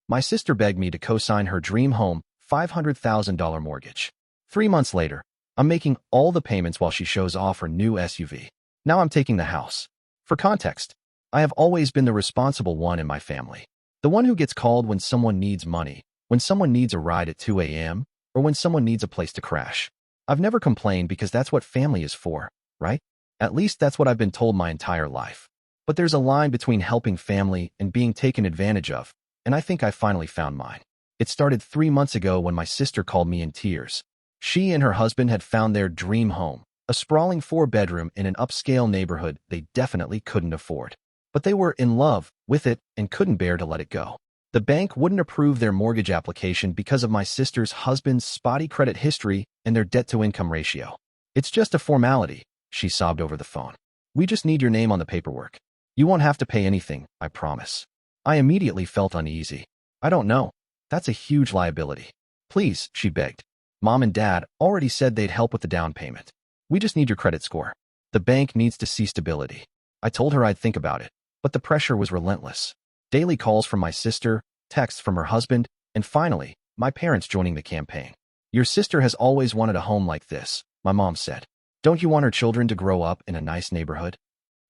My sister begged me to co-sign her dream home $500,000 mortgage. 3 months later, I'm making all the payments while she shows off her new SUV. Now I'm taking the house. For context, I have always been the responsible one in my family. The one who gets called when someone needs money, when someone needs a ride at 2 a.m., or when someone needs a place to crash. I've never complained because that's what family is for, right? At least that's what I've been told my entire life. But there's a line between helping family and being taken advantage of, and I think I finally found mine. It started 3 months ago when my sister called me in tears. She and her husband had found their dream home, a sprawling 4-bedroom in an upscale neighborhood they definitely couldn't afford. But they were in love with it and couldn't bear to let it go. The bank wouldn't approve their mortgage application because of my sister's husband's spotty credit history and their debt-to-income ratio. "It's just a formality," she sobbed over the phone. "We just need your name on the paperwork. You won't have to pay anything, I promise." I immediately felt uneasy. "I don't know. That's a huge liability. Please," she begged. "Mom and Dad already said they'd help with the down payment. We just need your credit score. The bank needs to see stability." I told her I'd think about it, but the pressure was relentless. Daily calls from my sister, texts from her husband, and finally, my parents joining the campaign. "Your sister has always wanted a home like this," my mom said. "Don't you want her children to grow up in a nice neighborhood?"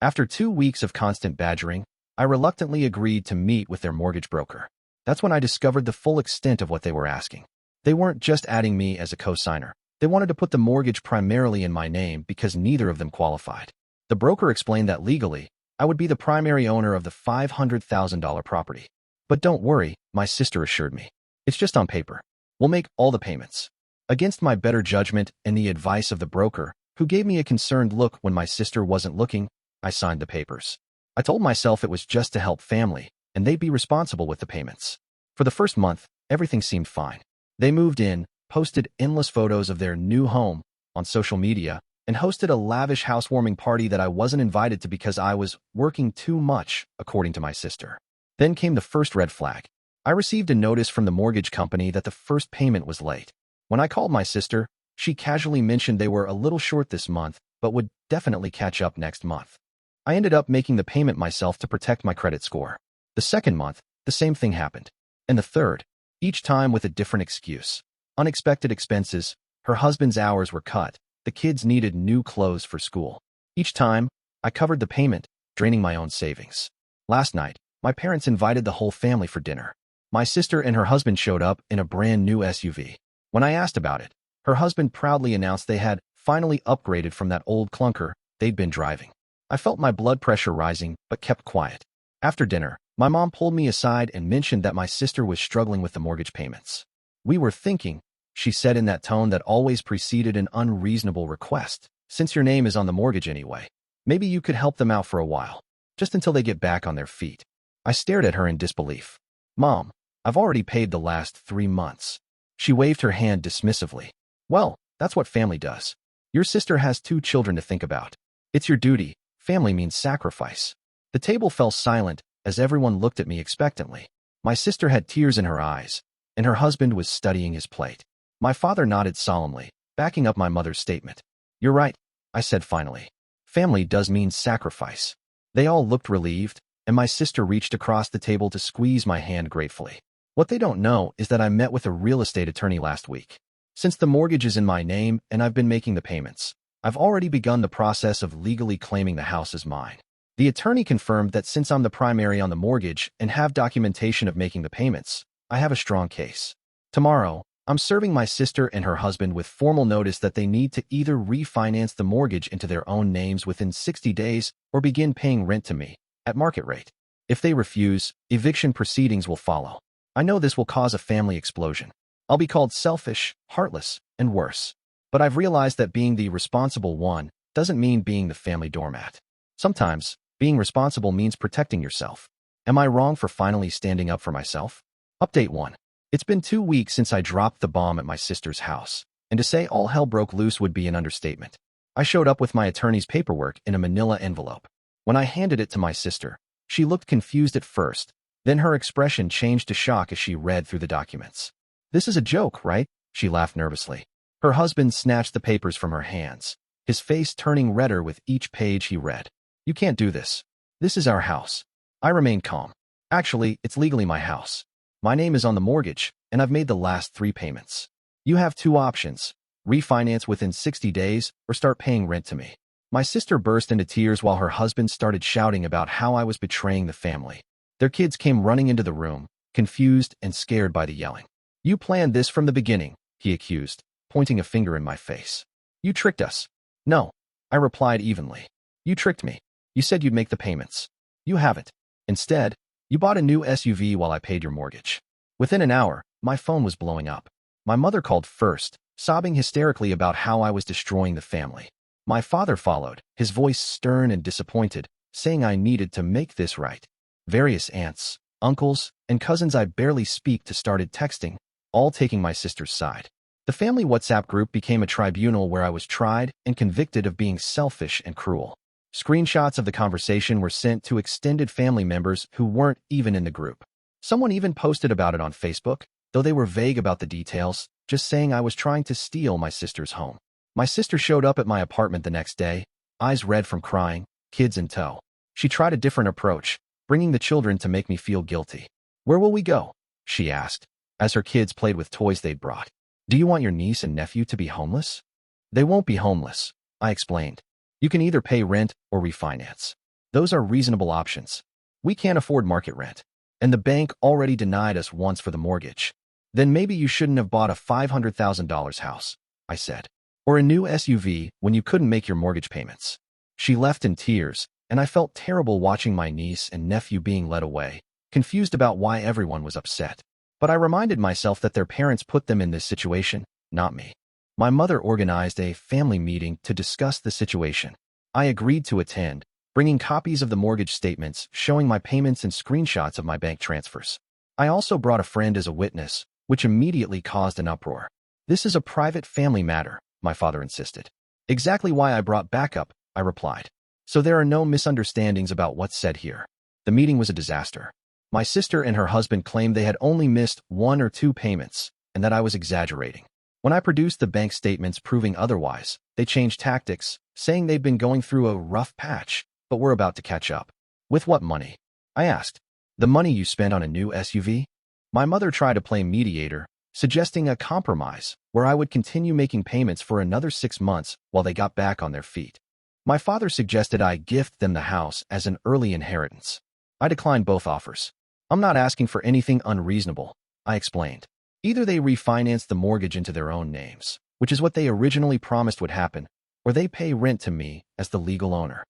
After 2 weeks of constant badgering, I reluctantly agreed to meet with their mortgage broker. That's when I discovered the full extent of what they were asking. They weren't just adding me as a co-signer. They wanted to put the mortgage primarily in my name because neither of them qualified. The broker explained that legally, I would be the primary owner of the $500,000 property. "But don't worry," my sister assured me. "It's just on paper. We'll make all the payments." Against my better judgment and the advice of the broker, who gave me a concerned look when my sister wasn't looking, I signed the papers. I told myself it was just to help family, and they'd be responsible with the payments. For the first month, everything seemed fine. They moved in, posted endless photos of their new home on social media, and hosted a lavish housewarming party that I wasn't invited to because I was working too much, according to my sister. Then came the first red flag. I received a notice from the mortgage company that the first payment was late. When I called my sister, she casually mentioned they were a little short this month, but would definitely catch up next month. I ended up making the payment myself to protect my credit score. The second month, the same thing happened. And the third, each time with a different excuse. Unexpected expenses, her husband's hours were cut, the kids needed new clothes for school. Each time, I covered the payment, draining my own savings. Last night, my parents invited the whole family for dinner. My sister and her husband showed up in a brand new SUV. When I asked about it, her husband proudly announced they had finally upgraded from that old clunker they'd been driving. I felt my blood pressure rising, but kept quiet. After dinner, my mom pulled me aside and mentioned that my sister was struggling with the mortgage payments. "We were thinking," she said in that tone that always preceded an unreasonable request, "since your name is on the mortgage anyway, maybe you could help them out for a while, just until they get back on their feet." I stared at her in disbelief. "Mom, I've already paid the last 3 months. She waved her hand dismissively. "Well, that's what family does. Your sister has 2 children to think about. It's your duty. Family means sacrifice." The table fell silent as everyone looked at me expectantly. My sister had tears in her eyes, and her husband was studying his plate. My father nodded solemnly, backing up my mother's statement. "You're right," I said finally. "Family does mean sacrifice." They all looked relieved, and my sister reached across the table to squeeze my hand gratefully. What they don't know is that I met with a real estate attorney last week. Since the mortgage is in my name and I've been making the payments, I've already begun the process of legally claiming the house as mine. The attorney confirmed that since I'm the primary on the mortgage and have documentation of making the payments, I have a strong case. Tomorrow, I'm serving my sister and her husband with formal notice that they need to either refinance the mortgage into their own names within 60 days or begin paying rent to me at market rate. If they refuse, eviction proceedings will follow. I know this will cause a family explosion. I'll be called selfish, heartless, and worse. But I've realized that being the responsible one doesn't mean being the family doormat. Sometimes, being responsible means protecting yourself. Am I wrong for finally standing up for myself? Update 1. It's been 2 weeks since I dropped the bomb at my sister's house, and to say all hell broke loose would be an understatement. I showed up with my attorney's paperwork in a manila envelope. When I handed it to my sister, she looked confused at first, then her expression changed to shock as she read through the documents. "This is a joke, right?" she laughed nervously. Her husband snatched the papers from her hands, his face turning redder with each page he read. "You can't do this. This is our house." I remained calm. "Actually, it's legally my house. My name is on the mortgage, and I've made the last 3 payments. You have 2 options: refinance within 60 days or start paying rent to me." My sister burst into tears while her husband started shouting about how I was betraying the family. Their kids came running into the room, confused and scared by the yelling. "You planned this from the beginning," he accused, pointing a finger in my face. "You tricked us." "No," I replied evenly. "You tricked me. You said you'd make the payments. You haven't. Instead, you bought a new SUV while I paid your mortgage." Within an hour, my phone was blowing up. My mother called first, sobbing hysterically about how I was destroying the family. My father followed, his voice stern and disappointed, saying I needed to make this right. Various aunts, uncles, and cousins I barely speak to started texting, all taking my sister's side. The family WhatsApp group became a tribunal where I was tried and convicted of being selfish and cruel. Screenshots of the conversation were sent to extended family members who weren't even in the group. Someone even posted about it on Facebook, though they were vague about the details, just saying I was trying to steal my sister's home. My sister showed up at my apartment the next day, eyes red from crying, kids in tow. She tried a different approach, bringing the children to make me feel guilty. "Where will we go?" she asked, as her kids played with toys they'd brought. "Do you want your niece and nephew to be homeless?" "They won't be homeless," I explained. "You can either pay rent or refinance. Those are reasonable options. We can't afford market rent, and the bank already denied us once for the mortgage." "Then maybe you shouldn't have bought a $500,000 house," I said, "or a new SUV when you couldn't make your mortgage payments." She left in tears, and I felt terrible watching my niece and nephew being led away, confused about why everyone was upset. But I reminded myself that their parents put them in this situation, not me. My mother organized a family meeting to discuss the situation. I agreed to attend, bringing copies of the mortgage statements showing my payments and screenshots of my bank transfers. I also brought a friend as a witness, which immediately caused an uproar. "This is a private family matter," my father insisted. "Exactly why I brought backup," I replied. "So there are no misunderstandings about what's said here." The meeting was a disaster. My sister and her husband claimed they had only missed 1 or 2 payments, and that I was exaggerating. When I produced the bank statements proving otherwise, they changed tactics, saying they'd been going through a rough patch, but were about to catch up. "With what money?" I asked. "The money you spent on a new SUV?" My mother tried to play mediator, suggesting a compromise where I would continue making payments for another 6 months while they got back on their feet. My father suggested I gift them the house as an early inheritance. I declined both offers. "I'm not asking for anything unreasonable," I explained. "Either they refinance the mortgage into their own names, which is what they originally promised would happen, or they pay rent to me as the legal owner."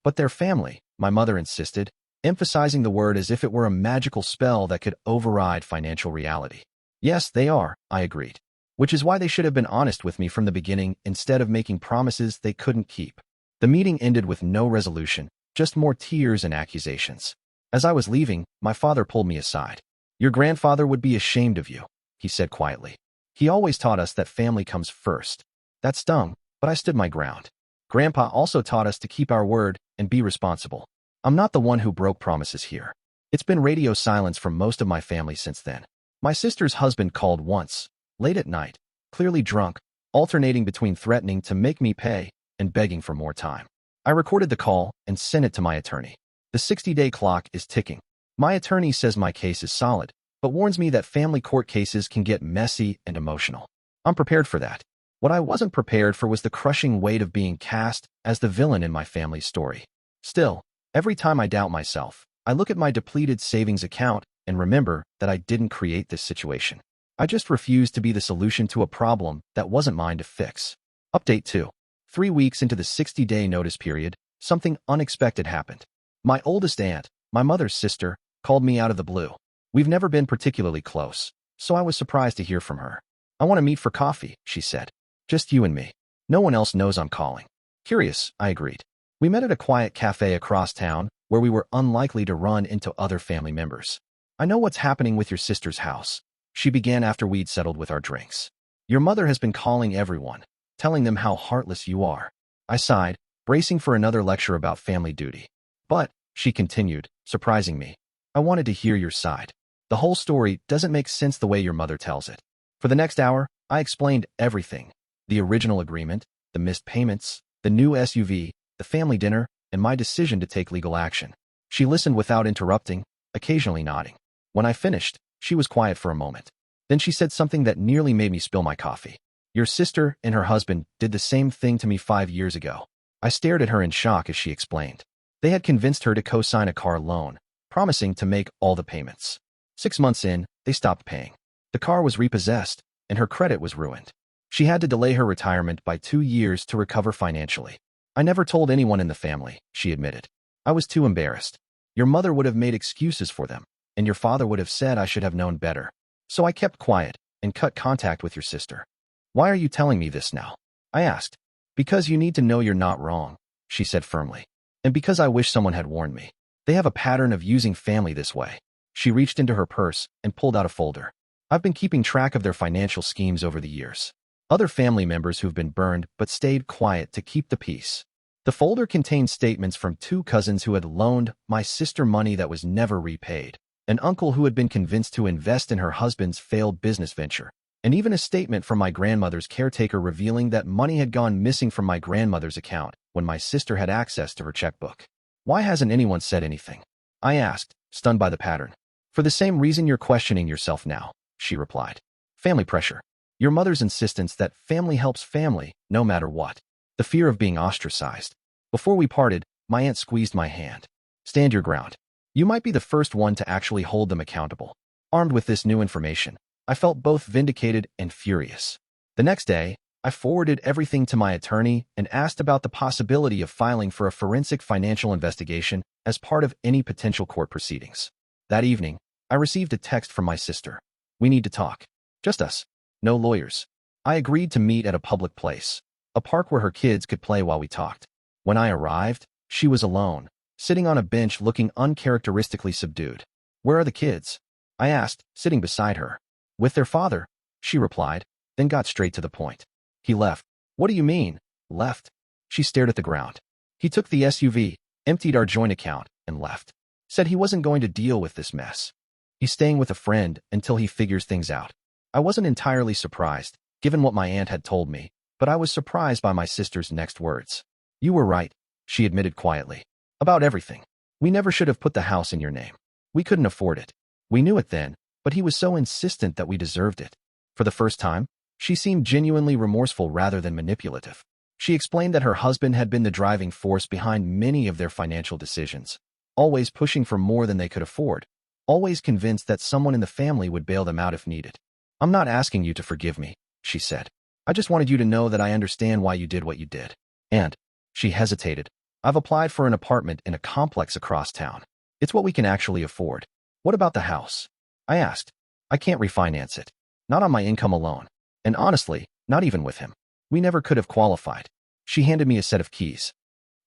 "But their family," my mother insisted, emphasizing the word as if it were a magical spell that could override financial reality. "Yes, they are," I agreed. "Which is why they should have been honest with me from the beginning instead of making promises they couldn't keep." The meeting ended with no resolution, just more tears and accusations. As I was leaving, my father pulled me aside. "Your grandfather would be ashamed of you," he said quietly. "He always taught us that family comes first." That stung, but I stood my ground. "Grandpa also taught us to keep our word and be responsible. I'm not the one who broke promises here." It's been radio silence from most of my family since then. My sister's husband called once, late at night, clearly drunk, alternating between threatening to make me pay and begging for more time. I recorded the call and sent it to my attorney. The 60-day clock is ticking. My attorney says my case is solid, but warns me that family court cases can get messy and emotional. I'm prepared for that. What I wasn't prepared for was the crushing weight of being cast as the villain in my family's story. Still, every time I doubt myself, I look at my depleted savings account and remember that I didn't create this situation. I just refused to be the solution to a problem that wasn't mine to fix. Update 2. 3 weeks into the 60-day notice period, something unexpected happened. My oldest aunt, my mother's sister, called me out of the blue. We've never been particularly close, so I was surprised to hear from her. "I want to meet for coffee," she said. "Just you and me. No one else knows I'm calling." Curious, I agreed. We met at a quiet cafe across town where we were unlikely to run into other family members. "I know what's happening with your sister's house," she began after we'd settled with our drinks. "Your mother has been calling everyone, telling them how heartless you are." I sighed, bracing for another lecture about family duty. "But," she continued, surprising me, "I wanted to hear your side. The whole story doesn't make sense the way your mother tells it." For the next hour, I explained everything: the original agreement, the missed payments, the new SUV, the family dinner, and my decision to take legal action. She listened without interrupting, occasionally nodding. When I finished, She was quiet for a moment. Then she said something that nearly made me spill my coffee. Your sister and her husband did the same thing to me 5 years ago. I stared at her in shock as she explained. They had convinced her to co-sign a car loan, promising to make all the payments. 6 months in, they stopped paying. The car was repossessed, and her credit was ruined. She had to delay her retirement by 2 years to recover financially. I never told anyone in the family, she admitted. I was too embarrassed. Your mother would have made excuses for them, and your father would have said I should have known better. So I kept quiet and cut contact with your sister. Why are you telling me this now? I asked. Because you need to know you're not wrong, she said firmly. And because I wish someone had warned me. They have a pattern of using family this way. She reached into her purse and pulled out a folder. I've been keeping track of their financial schemes over the years. Other family members who've been burned but stayed quiet to keep the peace. The folder contained statements from 2 cousins who had loaned my sister money that was never repaid, an uncle who had been convinced to invest in her husband's failed business venture, and even a statement from my grandmother's caretaker revealing that money had gone missing from my grandmother's account when my sister had access to her checkbook. Why hasn't anyone said anything? I asked, stunned by the pattern. For the same reason you're questioning yourself now, she replied. Family pressure. Your mother's insistence that family helps family, no matter what. The fear of being ostracized. Before we parted, my aunt squeezed my hand. Stand your ground. You might be the first one to actually hold them accountable. Armed with this new information, I felt both vindicated and furious. The next day, I forwarded everything to my attorney and asked about the possibility of filing for a forensic financial investigation as part of any potential court proceedings. That evening, I received a text from my sister. We need to talk. Just us. No lawyers. I agreed to meet at a public place, a park where her kids could play while we talked. When I arrived, she was alone, sitting on a bench looking uncharacteristically subdued. Where are the kids? I asked, sitting beside her. With their father, she replied, then got straight to the point. He left. What do you mean, left? She stared at the ground. He took the SUV, emptied our joint account, and left. Said he wasn't going to deal with this mess. He's staying with a friend until he figures things out. I wasn't entirely surprised, given what my aunt had told me, but I was surprised by my sister's next words. You were right, she admitted quietly. About everything. We never should have put the house in your name. We couldn't afford it. We knew it then, but he was so insistent that we deserved it. For the first time, she seemed genuinely remorseful rather than manipulative. She explained that her husband had been the driving force behind many of their financial decisions, always pushing for more than they could afford, always convinced that someone in the family would bail them out if needed. I'm not asking you to forgive me, she said. I just wanted you to know that I understand why you did what you did. And, she hesitated, I've applied for an apartment in a complex across town. It's what we can actually afford. What about the house? I asked. I can't refinance it. Not on my income alone. And honestly, not even with him. We never could have qualified. She handed me a set of keys.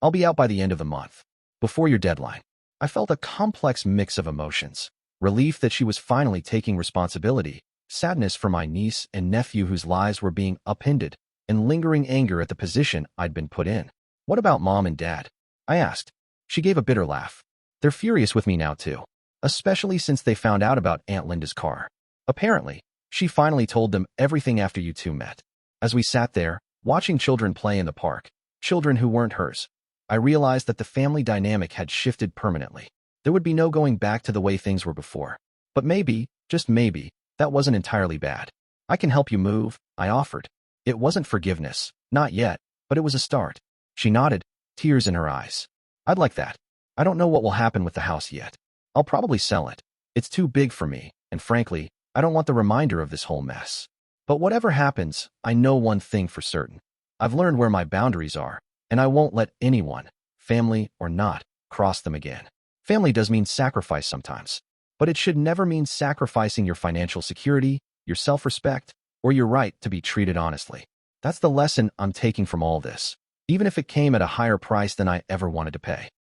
I'll be out by the end of the month. Before your deadline. I felt a complex mix of emotions. Relief that she was finally taking responsibility, sadness for my niece and nephew whose lives were being upended, and lingering anger at the position I'd been put in. What about Mom and Dad? I asked. She gave a bitter laugh. They're furious with me now too. Especially since they found out about Aunt Linda's car. Apparently, she finally told them everything after you two met. As we sat there, watching children play in the park, children who weren't hers, I realized that the family dynamic had shifted permanently. There would be no going back to the way things were before. But maybe, just maybe, that wasn't entirely bad. I can help you move, I offered. It wasn't forgiveness, not yet, but it was a start. She nodded, tears in her eyes. I'd like that. I don't know what will happen with the house yet. I'll probably sell it. It's too big for me, and frankly, I don't want the reminder of this whole mess. But whatever happens, I know one thing for certain. I've learned where my boundaries are, and I won't let anyone, family or not, cross them again. Family does mean sacrifice sometimes, but it should never mean sacrificing your financial security, your self-respect, or your right to be treated honestly. That's the lesson I'm taking from all this, even if it came at a higher price than I ever wanted to pay.